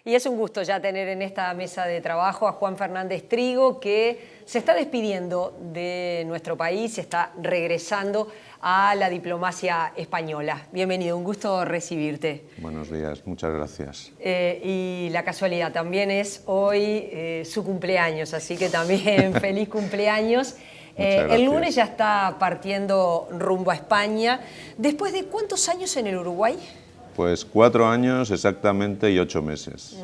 Y es un gusto ya tener en esta mesa de trabajo a Juan Fernández Trigo, que se está despidiendo de nuestro país, se está regresando a la diplomacia española. Bienvenido, un gusto recibirte. Buenos días, muchas gracias. Y la casualidad, también es hoy su cumpleaños, así que también feliz cumpleaños. El lunes ya está partiendo rumbo a España. ¿Después de cuántos años en el Uruguay? Pues 4 años exactamente y 8 meses.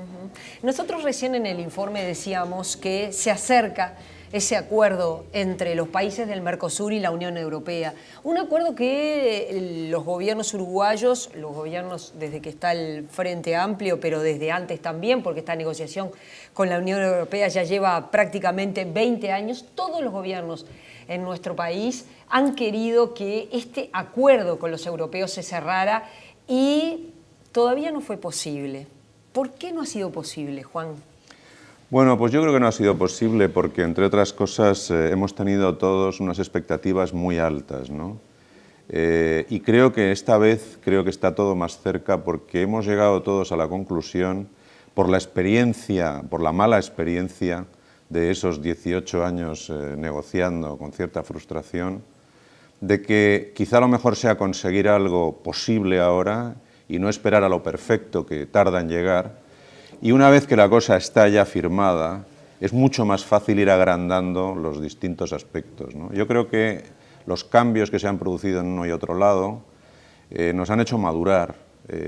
Nosotros recién en el informe decíamos que se acerca ese acuerdo entre los países del Mercosur y la Unión Europea. Un acuerdo que los gobiernos uruguayos, los gobiernos desde que está el Frente Amplio, pero desde antes también, porque esta negociación con la Unión Europea ya lleva prácticamente 20 años, todos los gobiernos en nuestro país han querido que este acuerdo con los europeos se cerrara y todavía no fue posible. ¿Por qué no ha sido posible, Juan? Bueno, pues yo creo que no ha sido posible porque, entre otras cosas, hemos tenido todos unas expectativas muy altas, ¿no? Y creo que esta vez está todo más cerca porque hemos llegado todos a la conclusión, por la experiencia, por la mala experiencia de esos 18 años negociando con cierta frustración, de que quizá lo mejor sea conseguir algo posible ahora y no esperar a lo perfecto que tarda en llegar. Y una vez que la cosa está ya firmada, es mucho más fácil ir agrandando los distintos aspectos, ¿no? Yo creo que los cambios que se han producido en uno y otro lado nos han hecho madurar,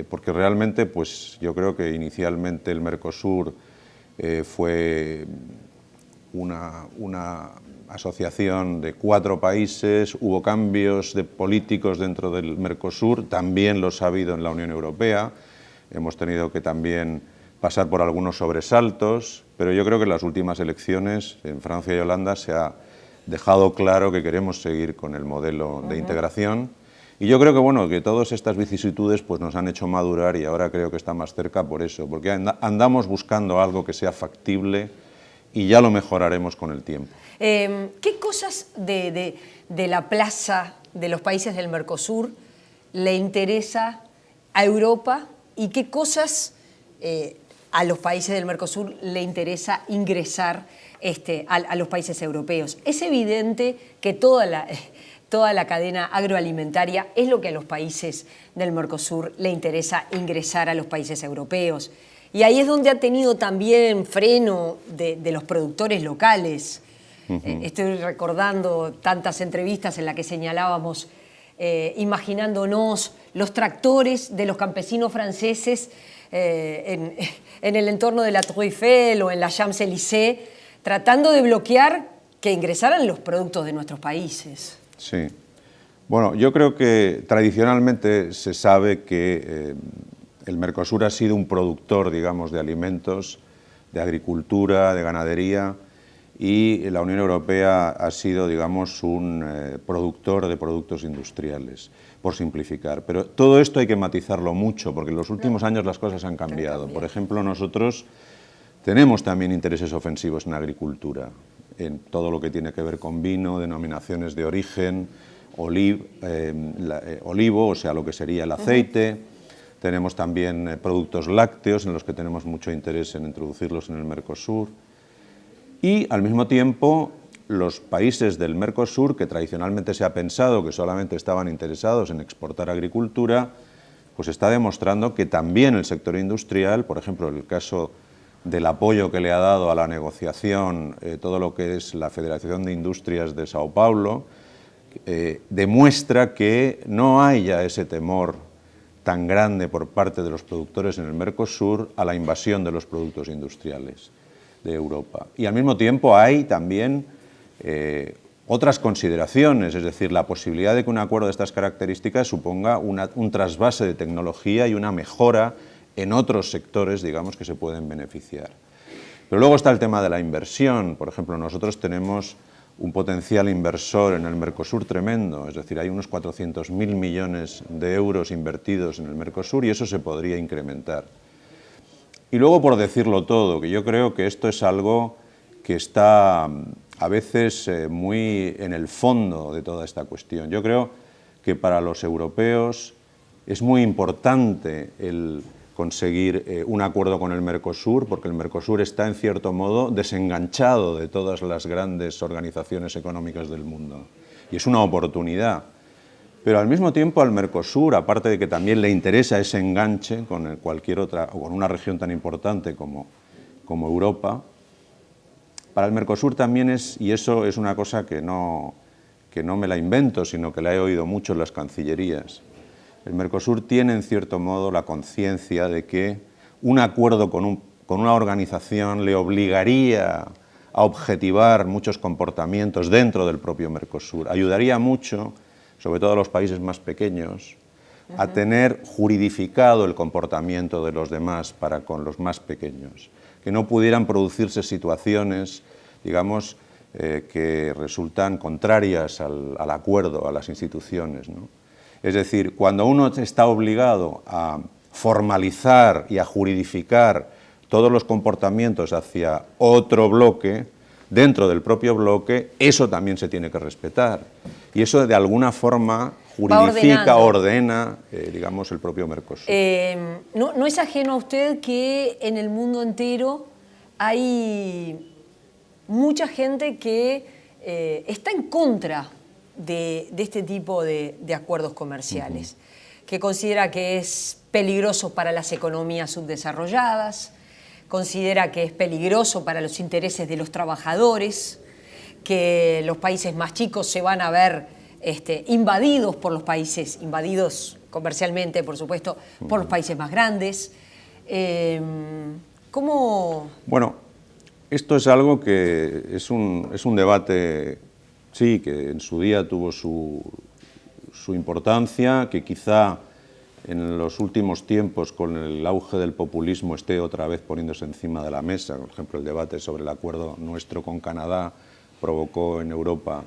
porque realmente pues, yo creo que inicialmente el Mercosur fue una asociación de 4 países, hubo cambios de políticos dentro del Mercosur, también los ha habido en la Unión Europea, hemos tenido que también pasar por algunos sobresaltos, pero yo creo que en las últimas elecciones en Francia y Holanda se ha dejado claro que queremos seguir con el modelo de integración, y yo creo que, bueno, que todas estas vicisitudes pues, nos han hecho madurar y ahora creo que está más cerca por eso, porque andamos buscando algo que sea factible y ya lo mejoraremos con el tiempo. ¿Qué cosas de la plaza de los países del Mercosur le interesa a Europa y qué cosas a los países del Mercosur le interesa ingresar a los países europeos? Es evidente que toda la cadena agroalimentaria es lo que a los países del Mercosur le interesa ingresar a los países europeos. Y ahí es donde ha tenido también freno de los productores locales. Estoy recordando tantas entrevistas en las que señalábamos, imaginándonos los tractores de los campesinos franceses en el entorno de la Tour Eiffel o en la Champs-Élysées, tratando de bloquear que ingresaran los productos de nuestros países. Sí. Bueno, yo creo que tradicionalmente se sabe que el Mercosur ha sido un productor, digamos, de alimentos, de agricultura, de ganadería, y la Unión Europea ha sido, digamos, un productor de productos industriales, por simplificar. Pero todo esto hay que matizarlo mucho, porque en los últimos años las cosas han cambiado. Por ejemplo, nosotros tenemos también intereses ofensivos en agricultura, en todo lo que tiene que ver con vino, denominaciones de origen, olivo, o sea, lo que sería el aceite. Tenemos también productos lácteos en los que tenemos mucho interés en introducirlos en el Mercosur. Y al mismo tiempo los países del Mercosur, que tradicionalmente se ha pensado que solamente estaban interesados en exportar agricultura, pues está demostrando que también el sector industrial, por ejemplo, en el caso del apoyo que le ha dado a la negociación todo lo que es la Federación de Industrias de Sao Paulo, demuestra que no hay ya ese temor tan grande por parte de los productores en el Mercosur a la invasión de los productos industriales de Europa. Y al mismo tiempo hay también otras consideraciones, es decir, la posibilidad de que un acuerdo de estas características suponga un trasvase de tecnología y una mejora en otros sectores, digamos, que se pueden beneficiar. Pero luego está el tema de la inversión. Por ejemplo, nosotros tenemos un potencial inversor en el Mercosur tremendo, es decir, hay unos 400.000 millones de euros invertidos en el Mercosur y eso se podría incrementar. Y luego, por decirlo todo, que yo creo que esto es algo que está a veces muy en el fondo de toda esta cuestión. Yo creo que para los europeos es muy importante el conseguir un acuerdo con el Mercosur, porque el Mercosur está, en cierto modo, desenganchado de todas las grandes organizaciones económicas del mundo. Y es una oportunidad. Pero al mismo tiempo al Mercosur, aparte de que también le interesa ese enganche con cualquier otra, o con una región tan importante como Europa, para el Mercosur también es, y eso es una cosa que no me la invento, sino que la he oído mucho en las cancillerías, el Mercosur tiene, en cierto modo, la conciencia de que un acuerdo con una organización le obligaría a objetivar muchos comportamientos dentro del propio Mercosur. Ayudaría mucho, sobre todo a los países más pequeños, a tener juridificado el comportamiento de los demás para con los más pequeños, que no pudieran producirse situaciones, digamos, que resultan contrarias al acuerdo, a las instituciones, ¿no? Es decir, cuando uno está obligado a formalizar y a juridificar todos los comportamientos hacia otro bloque, dentro del propio bloque, eso también se tiene que respetar. Y eso de alguna forma juridifica, ordena, digamos, el propio Mercosur. ¿No es ajeno a usted que en el mundo entero hay mucha gente que está en contra de este tipo de acuerdos comerciales, que considera que es peligroso para las economías subdesarrolladas, considera que es peligroso para los intereses de los trabajadores, que los países más chicos se van a ver invadidos por los países, invadidos comercialmente, por supuesto, por los países más grandes? ¿Cómo...? Bueno, esto es algo que es un debate, sí, que en su día tuvo su importancia, que quizá en los últimos tiempos, con el auge del populismo, esté otra vez poniéndose encima de la mesa. Por ejemplo, el debate sobre el acuerdo nuestro con Canadá provocó en Europa,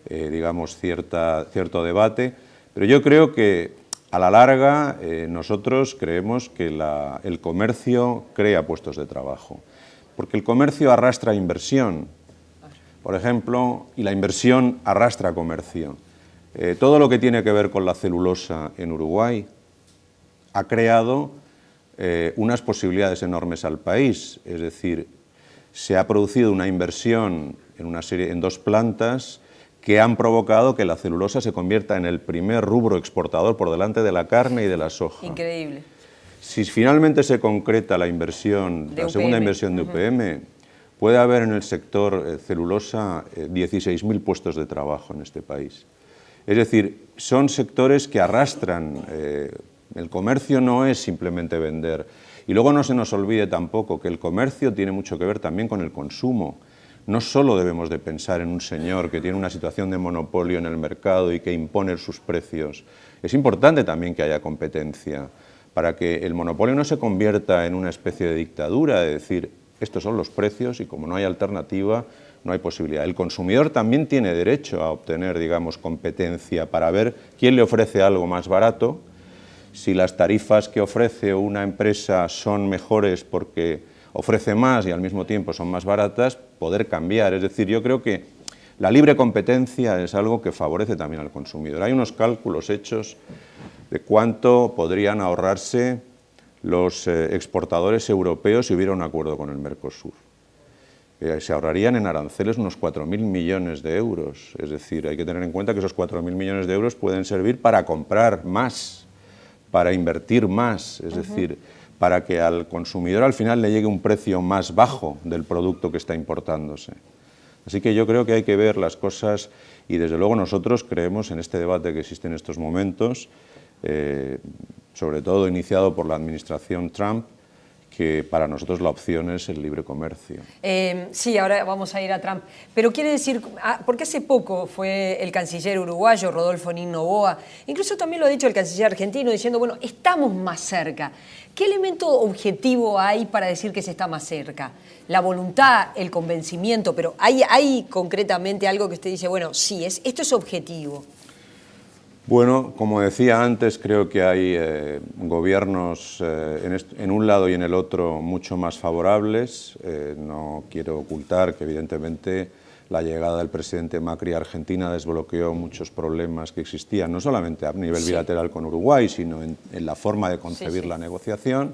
digamos, cierto debate. Pero yo creo que, a la larga, nosotros creemos que el comercio crea puestos de trabajo. Porque el comercio arrastra inversión, por ejemplo, y la inversión arrastra comercio. Todo lo que tiene que ver con la celulosa en Uruguay ha creado unas posibilidades enormes al país. Es decir, se ha producido una inversión en 2 plantas que han provocado que la celulosa se convierta en el primer rubro exportador por delante de la carne y de la soja. Increíble. Si finalmente se concreta la inversión, la segunda inversión de UPM, puede haber en el sector celulosa 16.000 puestos de trabajo en este país. Es decir, son sectores que arrastran. El comercio no es simplemente vender. Y luego no se nos olvide tampoco que el comercio tiene mucho que ver también con el consumo. No solo debemos de pensar en un señor que tiene una situación de monopolio en el mercado y que impone sus precios. Es importante también que haya competencia para que el monopolio no se convierta en una especie de dictadura, de decir, estos son los precios y como no hay alternativa, no hay posibilidad. El consumidor también tiene derecho a obtener, digamos, competencia para ver quién le ofrece algo más barato. Si las tarifas que ofrece una empresa son mejores porque ofrece más y al mismo tiempo son más baratas, poder cambiar. Es decir, yo creo que la libre competencia es algo que favorece también al consumidor. Hay unos cálculos hechos de cuánto podrían ahorrarse los exportadores europeos si hubiera un acuerdo con el Mercosur. Se ahorrarían en aranceles unos 4.000 millones de euros. Es decir, hay que tener en cuenta que esos 4.000 millones de euros pueden servir para comprar más, para invertir más, es decir, para que al consumidor al final le llegue un precio más bajo del producto que está importándose. Así que yo creo que hay que ver las cosas y desde luego nosotros creemos en este debate que existe en estos momentos, sobre todo iniciado por la administración Trump, que para nosotros la opción es el libre comercio. Sí, ahora vamos a ir a Trump. Pero quiere decir, porque hace poco fue el canciller uruguayo, Rodolfo Nin Noboa, incluso también lo ha dicho el canciller argentino, diciendo, bueno, estamos más cerca. ¿Qué elemento objetivo hay para decir que se está más cerca? La voluntad, el convencimiento, pero ¿hay concretamente algo que usted dice, bueno, sí, esto es objetivo? Bueno, como decía antes, creo que hay gobiernos en un lado y en el otro mucho más favorables. No quiero ocultar que evidentemente la llegada del presidente Macri a Argentina desbloqueó muchos problemas que existían, no solamente a nivel bilateral con Uruguay, sino en la forma de concebir la negociación.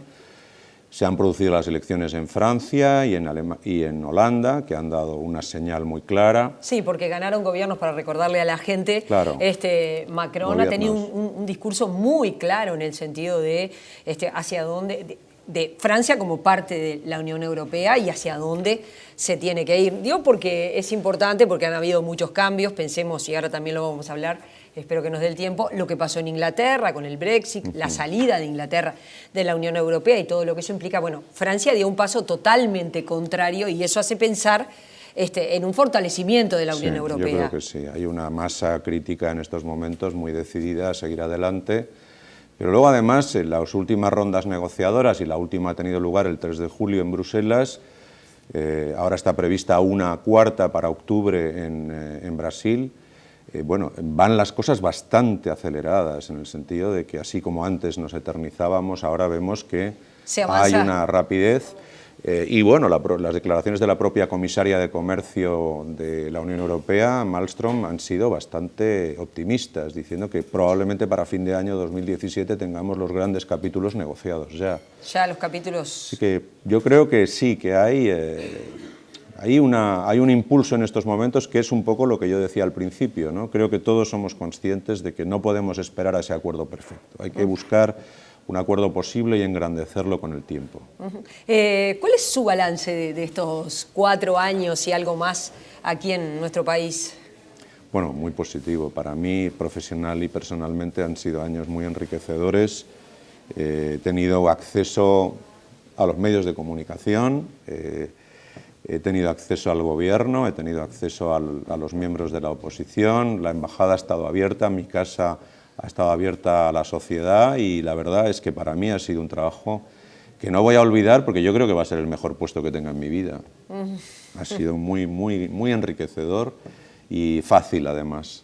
Se han producido las elecciones en Francia y en Holanda, que han dado una señal muy clara. Sí, porque ganaron gobiernos, para recordarle a la gente. Claro. Macron Gobiernos. ha tenido un discurso muy claro en el sentido de hacia dónde, de Francia como parte de la Unión Europea y hacia dónde se tiene que ir. Digo porque es importante, porque han habido muchos cambios, pensemos, y ahora también lo vamos a hablar, espero que nos dé el tiempo, lo que pasó en Inglaterra con el Brexit, la salida de Inglaterra de la Unión Europea y todo lo que eso implica. Bueno, Francia dio un paso totalmente contrario y eso hace pensar en un fortalecimiento de la Unión Europea. Yo creo que sí, hay una masa crítica en estos momentos muy decidida a seguir adelante, pero luego además en las últimas rondas negociadoras, y la última ha tenido lugar el 3 de julio en Bruselas, ahora está prevista una cuarta para octubre en Brasil. Bueno, van las cosas bastante aceleradas en el sentido de que así como antes nos eternizábamos, ahora vemos que hay una rapidez. Y bueno, las declaraciones de la propia comisaria de Comercio de la Unión Europea, Malmström, han sido bastante optimistas, diciendo que probablemente para fin de año 2017 tengamos los grandes capítulos negociados ya. Ya los capítulos... Así que yo creo que sí, que hay un impulso en estos momentos que es un poco lo que yo decía al principio, ¿no? Creo que todos somos conscientes de que no podemos esperar a ese acuerdo perfecto. Hay que buscar un acuerdo posible y engrandecerlo con el tiempo. ¿Cuál es su balance de estos 4 años y algo más aquí en nuestro país? Bueno, muy positivo. Para mí, profesional y personalmente, han sido años muy enriquecedores. He tenido acceso a los medios de comunicación, he tenido acceso al gobierno, he tenido acceso a los miembros de la oposición, la embajada ha estado abierta, mi casa ha estado abierta a la sociedad y la verdad es que para mí ha sido un trabajo que no voy a olvidar porque yo creo que va a ser el mejor puesto que tenga en mi vida. Ha sido muy, muy, muy enriquecedor y fácil además.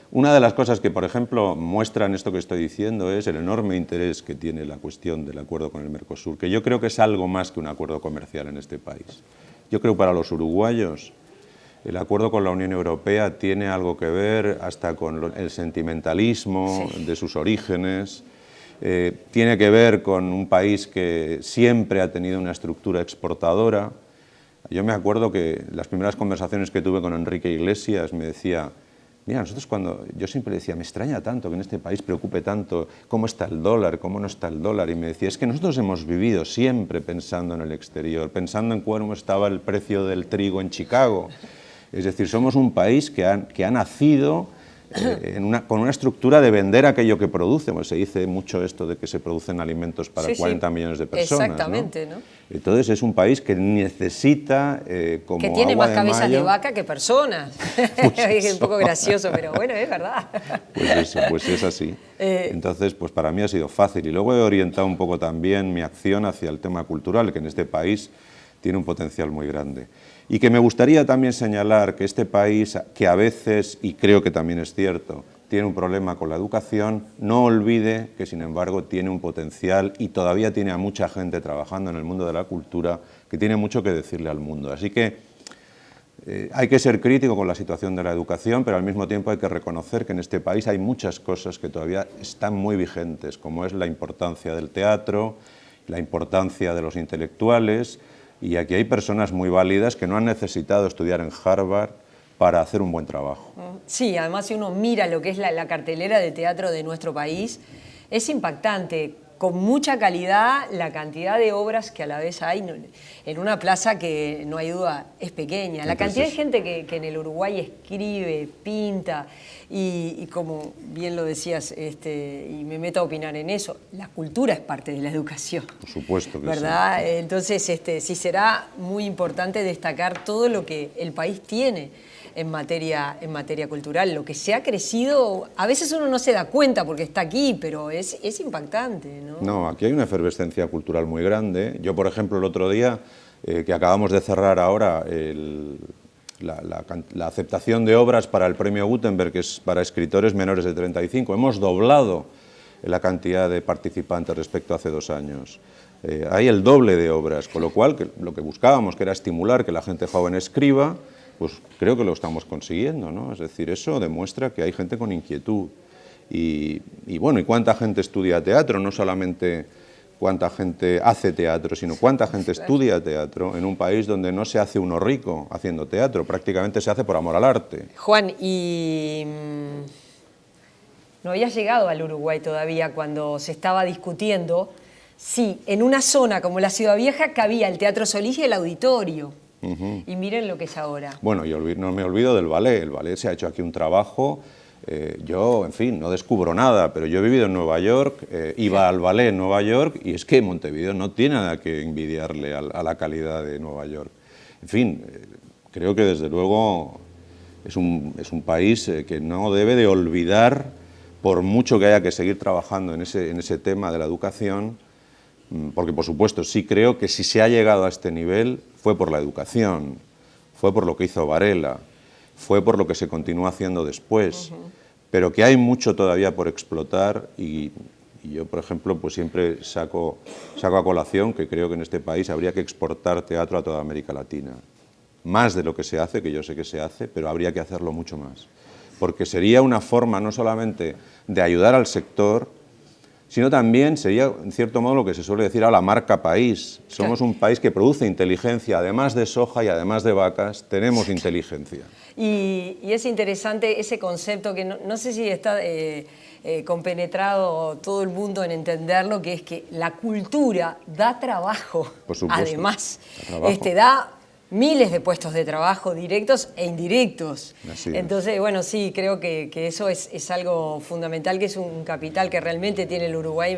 Una de las cosas que, por ejemplo, muestran esto que estoy diciendo es el enorme interés que tiene la cuestión del acuerdo con el Mercosur, que yo creo que es algo más que un acuerdo comercial en este país. Yo creo que para los uruguayos el acuerdo con la Unión Europea tiene algo que ver hasta con el sentimentalismo de sus orígenes, tiene que ver con un país que siempre ha tenido una estructura exportadora. Yo me acuerdo que las primeras conversaciones que tuve con Enrique Iglesias me decía, mira, nosotros yo siempre decía, me extraña tanto que en este país preocupe tanto cómo está el dólar, cómo no está el dólar, y me decía, es que nosotros hemos vivido siempre pensando en el exterior, pensando en cómo estaba el precio del trigo en Chicago. Es decir, somos un país que ha nacido con una estructura de vender aquello que produce. Pues se dice mucho esto de que se producen alimentos para 40 millones de personas. Exactamente, ¿no? Entonces es un país que necesita como que tiene agua más cabezas de mayo. vaca que personas. Es un poco gracioso, pero bueno, es verdad. Pues es así. Entonces, pues para mí ha sido fácil. Y luego he orientado un poco también mi acción hacia el tema cultural, que en este país tiene un potencial muy grande. Y que me gustaría también señalar que este país, que a veces, y creo que también es cierto, tiene un problema con la educación, no olvide que sin embargo tiene un potencial y todavía tiene a mucha gente trabajando en el mundo de la cultura que tiene mucho que decirle al mundo. Así que hay que ser crítico con la situación de la educación, pero al mismo tiempo hay que reconocer que en este país hay muchas cosas que todavía están muy vigentes, como es la importancia del teatro, la importancia de los intelectuales. Y aquí hay personas muy válidas que no han necesitado estudiar en Harvard para hacer un buen trabajo. Sí, además si uno mira lo que es la cartelera de teatro de nuestro país, es impactante, con mucha calidad, la cantidad de obras que a la vez hay en una plaza que, no hay duda, es pequeña. La cantidad de gente que en el Uruguay escribe, pinta, y como bien lo decías, y me meto a opinar en eso, la cultura es parte de la educación. Por supuesto que ¿verdad? sí. Entonces, sí será muy importante destacar todo lo que el país tiene en materia cultural, lo que se ha crecido, a veces uno no se da cuenta porque está aquí, pero es impactante, ¿no? No, aquí hay una efervescencia cultural muy grande. Yo, por ejemplo, el otro día, que acabamos de cerrar ahora la aceptación de obras para el premio Gutenberg, que es para escritores menores de 35, hemos doblado la cantidad de participantes respecto a hace 2 años. Hay el doble de obras, con lo cual lo que buscábamos, que era estimular que la gente joven escriba, pues creo que lo estamos consiguiendo, ¿no? Es decir, eso demuestra que hay gente con inquietud. Y bueno, ¿y cuánta gente estudia teatro? No solamente cuánta gente hace teatro, sino cuánta gente estudia teatro en un país donde no se hace uno rico haciendo teatro, prácticamente se hace por amor al arte. Juan, y no había llegado al Uruguay todavía cuando se estaba discutiendo si en una zona como la Ciudad Vieja cabía el Teatro Solís y el Auditorio. Y miren lo que es ahora. Bueno, yo no me olvido del ballet. El ballet se ha hecho aquí un trabajo. Yo, en fin, no descubro nada, pero yo he vivido en Nueva York, iba al ballet en Nueva York y es que Montevideo no tiene nada que envidiarle a la calidad de Nueva York. En fin, creo que desde luego es un país que no debe de olvidar, por mucho que haya que seguir trabajando en ese tema de la educación, porque por supuesto sí creo que si se ha llegado a este nivel fue por la educación, fue por lo que hizo Varela, fue por lo que se continúa haciendo después, pero que hay mucho todavía por explotar y yo, por ejemplo, pues siempre saco a colación que creo que en este país habría que exportar teatro a toda América Latina. Más de lo que se hace, que yo sé que se hace, pero habría que hacerlo mucho más. Porque sería una forma no solamente de ayudar al sector, sino también sería, en cierto modo, lo que se suele decir a la marca país. Somos un país que produce inteligencia, además de soja y además de vacas, tenemos inteligencia. Y es interesante ese concepto que no sé si está compenetrado todo el mundo en entenderlo, que es que la cultura da trabajo, por supuesto, además, da trabajo. Da miles de puestos de trabajo directos e indirectos. Entonces, bueno, sí, creo que eso es algo fundamental, que es un capital que realmente tiene el Uruguay.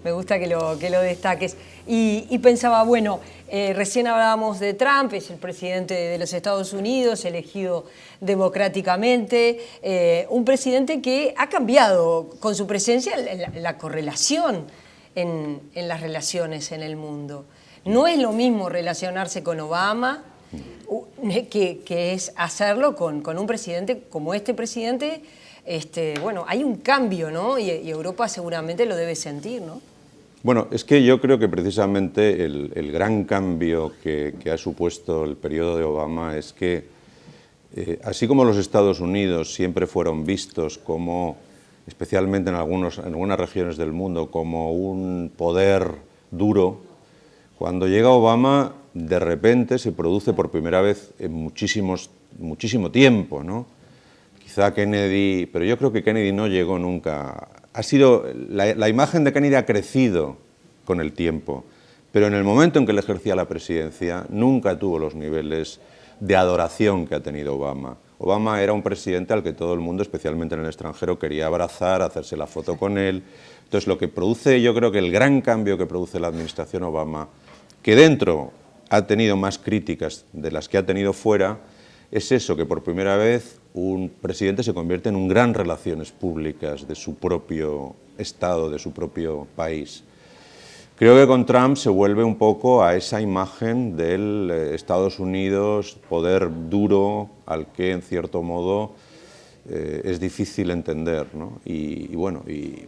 Me gusta que lo destaques. Y pensaba, bueno, recién hablábamos de Trump, es el presidente de los Estados Unidos, elegido democráticamente, un presidente que ha cambiado con su presencia la correlación en las relaciones en el mundo. No es lo mismo relacionarse con Obama que es hacerlo con un presidente como este presidente. Bueno, hay un cambio, ¿no? Y Europa seguramente lo debe sentir, ¿no? Bueno, es que yo creo que precisamente el gran cambio que ha supuesto el periodo de Obama es que, así como los Estados Unidos siempre fueron vistos como, especialmente en algunas regiones del mundo, como un poder duro, cuando llega Obama, de repente se produce por primera vez en muchísimo tiempo, ¿no? Quizá Kennedy, pero yo creo que Kennedy no llegó nunca. La imagen de Kennedy ha crecido con el tiempo, pero en el momento en que él ejercía la presidencia nunca tuvo los niveles de adoración que ha tenido Obama. Obama era un presidente al que todo el mundo, especialmente en el extranjero, quería abrazar, hacerse la foto con él. Entonces, lo que produce, yo creo que el gran cambio que produce la administración Obama, que dentro ha tenido más críticas de las que ha tenido fuera, es eso, que por primera vez un presidente se convierte en un gran relaciones públicas de su propio Estado, de su propio país. Creo que con Trump se vuelve un poco a esa imagen del Estados Unidos, poder duro, al que en cierto modo es difícil entender, ¿no? Y bueno, y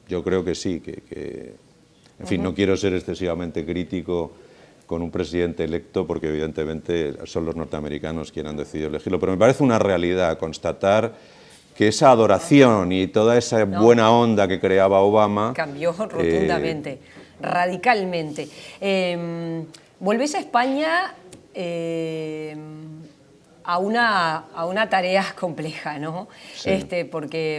yo creo que sí, en fin, no quiero ser excesivamente crítico con un presidente electo, porque evidentemente son los norteamericanos quienes han decidido elegirlo, pero me parece una realidad constatar que esa adoración y toda esa buena onda que creaba Obama cambió rotundamente, radicalmente. Volvés a España a una tarea compleja, ¿no? Sí. Porque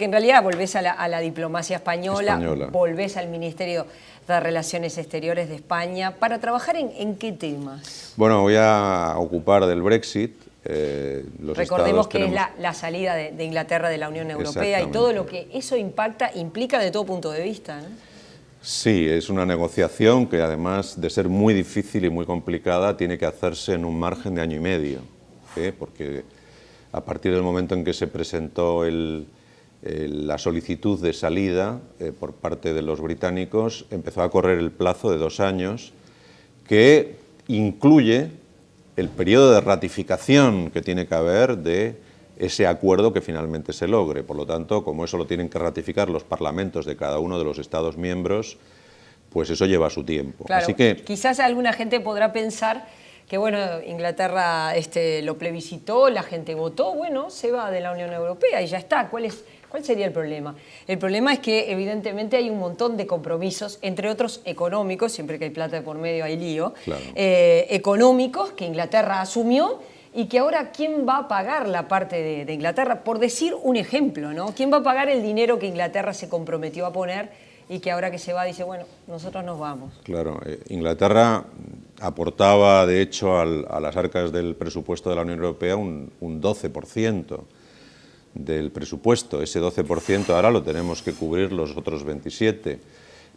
en realidad volvés a la diplomacia española, volvés al Ministerio de Relaciones Exteriores de España, para trabajar en qué temas. Bueno, voy a ocupar del Brexit. Recordemos que es la salida de Inglaterra de la Unión Europea y todo lo que eso implica de todo punto de vista, ¿no? Sí, es una negociación que, además de ser muy difícil y muy complicada, tiene que hacerse en un margen de año y medio, porque a partir del momento en que se presentó la solicitud de salida por parte de los británicos, empezó a correr el plazo de 2 años, que incluye el periodo de ratificación que tiene que haber de ese acuerdo que finalmente se logre. Por lo tanto, como eso lo tienen que ratificar los parlamentos de cada uno de los Estados miembros, pues eso lleva su tiempo. Claro, así que quizás alguna gente podrá pensar que bueno, Inglaterra lo plebiscitó, la gente votó, bueno, se va de la Unión Europea y ya está. ¿Cuál sería el problema? El problema es que evidentemente hay un montón de compromisos, entre otros económicos, siempre que hay plata de por medio hay lío, claro. Económicos que Inglaterra asumió y que ahora ¿quién va a pagar la parte de Inglaterra? Por decir un ejemplo, ¿no? ¿Quién va a pagar el dinero que Inglaterra se comprometió a poner y que ahora que se va dice, bueno, nosotros nos vamos? Claro, Inglaterra aportaba, de hecho, a las arcas del presupuesto de la Unión Europea un 12% del presupuesto. Ese 12% ahora lo tenemos que cubrir los otros 27%.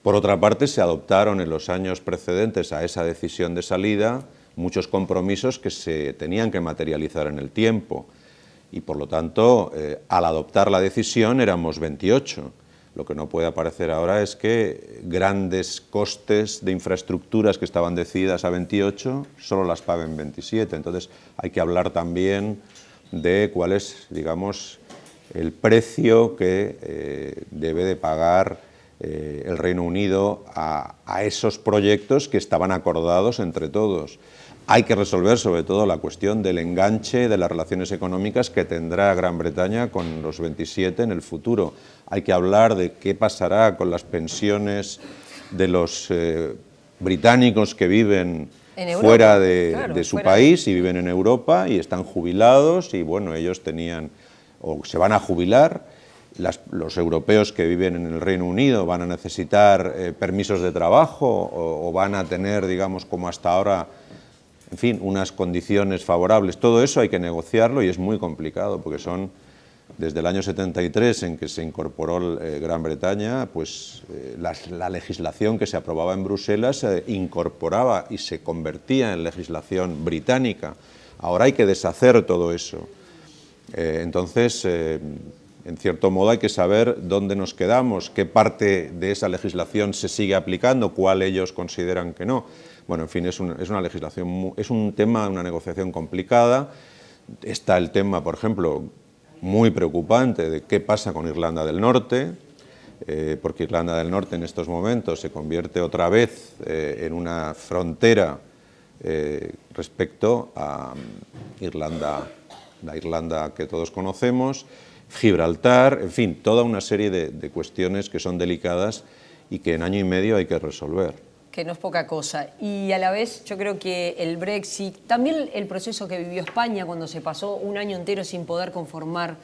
Por otra parte, se adoptaron en los años precedentes a esa decisión de salida muchos compromisos que se tenían que materializar en el tiempo. Y, por lo tanto, al adoptar la decisión éramos 28. Lo que no puede aparecer ahora es que grandes costes de infraestructuras que estaban decididas a 28 solo las paguen 27. Entonces hay que hablar también de cuál es, digamos, el precio que debe de pagar el Reino Unido a esos proyectos que estaban acordados entre todos. Hay que resolver sobre todo la cuestión del enganche de las relaciones económicas que tendrá Gran Bretaña con los 27 en el futuro. Hay que hablar de qué pasará con las pensiones de los británicos que viven fuera de su país y viven en Europa y están jubilados y bueno, ellos tenían o se van a jubilar. Los europeos que viven en el Reino Unido van a necesitar permisos de trabajo o van a tener, digamos, como hasta ahora, en fin, unas condiciones favorables. Todo eso hay que negociarlo y es muy complicado porque son desde el año 73 en que se incorporó Gran Bretaña, pues la legislación que se aprobaba en Bruselas se incorporaba y se convertía en legislación británica. Ahora hay que deshacer todo eso. Entonces, en cierto modo hay que saber dónde nos quedamos, qué parte de esa legislación se sigue aplicando, cuál ellos consideran que no. Bueno, en fin, es una legislación, es un tema, una negociación complicada. Está el tema, por ejemplo, muy preocupante de qué pasa con Irlanda del Norte, porque Irlanda del Norte en estos momentos se convierte otra vez en una frontera respecto a la Irlanda que todos conocemos, Gibraltar, en fin, toda una serie de cuestiones que son delicadas y que en año y medio hay que resolver. Que no es poca cosa. Y a la vez yo creo que el Brexit, también el proceso que vivió España cuando se pasó un año entero sin poder conformar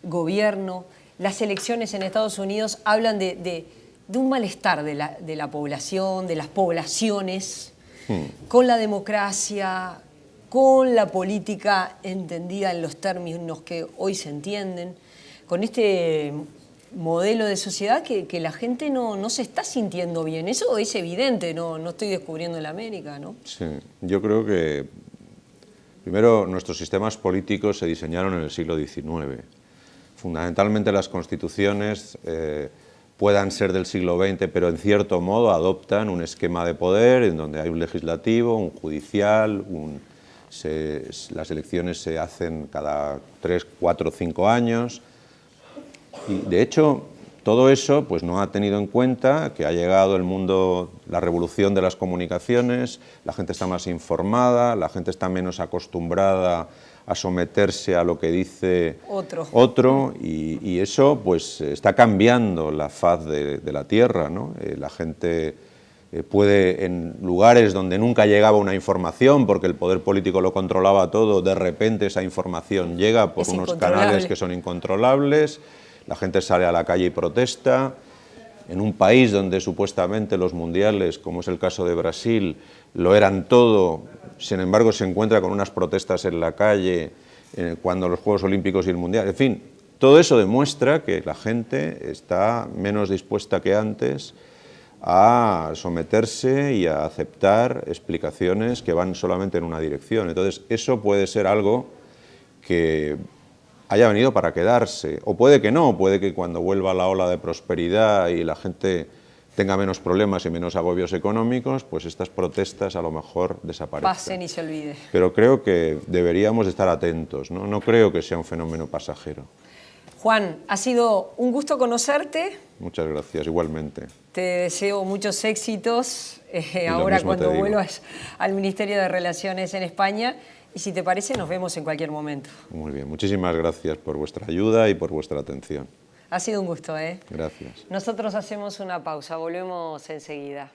gobierno, las elecciones en Estados Unidos hablan de un malestar de la población, de las poblaciones, con la democracia, con la política entendida en los términos que hoy se entienden, con este modelo de sociedad que la gente no se está sintiendo bien. Eso es evidente, no estoy descubriendo en América, ¿no? Sí, yo creo que primero nuestros sistemas políticos se diseñaron en el siglo XIX. Fundamentalmente las constituciones puedan ser del siglo XX, pero en cierto modo adoptan un esquema de poder en donde hay un legislativo, un judicial, las elecciones se hacen cada 3, 4, 5 años. Y de hecho, todo eso pues, no ha tenido en cuenta que ha llegado el mundo, la revolución de las comunicaciones, la gente está más informada, la gente está menos acostumbrada a someterse a lo que dice otro y eso pues, está cambiando la faz de la Tierra, ¿no? La gente puede, en lugares donde nunca llegaba una información porque el poder político lo controlaba todo, de repente esa información llega por unos canales que son incontrolables. La gente sale a la calle y protesta. En un país donde supuestamente los mundiales, como es el caso de Brasil, lo eran todo, sin embargo se encuentra con unas protestas en la calle cuando los Juegos Olímpicos y el Mundial. En fin, todo eso demuestra que la gente está menos dispuesta que antes a someterse y a aceptar explicaciones que van solamente en una dirección. Entonces, eso puede ser algo que haya venido para quedarse, o puede que no, puede que cuando vuelva la ola de prosperidad y la gente tenga menos problemas y menos agobios económicos, pues estas protestas a lo mejor desaparezcan. Pasen y se olvide. Pero creo que deberíamos estar atentos, ¿no? No creo que sea un fenómeno pasajero. Juan, ha sido un gusto conocerte. Muchas gracias, igualmente. Te deseo muchos éxitos lo ahora mismo te cuando digo. vuelvas al Ministerio de Relaciones en España. Y si te parece, nos vemos en cualquier momento. Muy bien, muchísimas gracias por vuestra ayuda y por vuestra atención. Ha sido un gusto, ¿eh? Gracias. Nosotros hacemos una pausa, volvemos enseguida.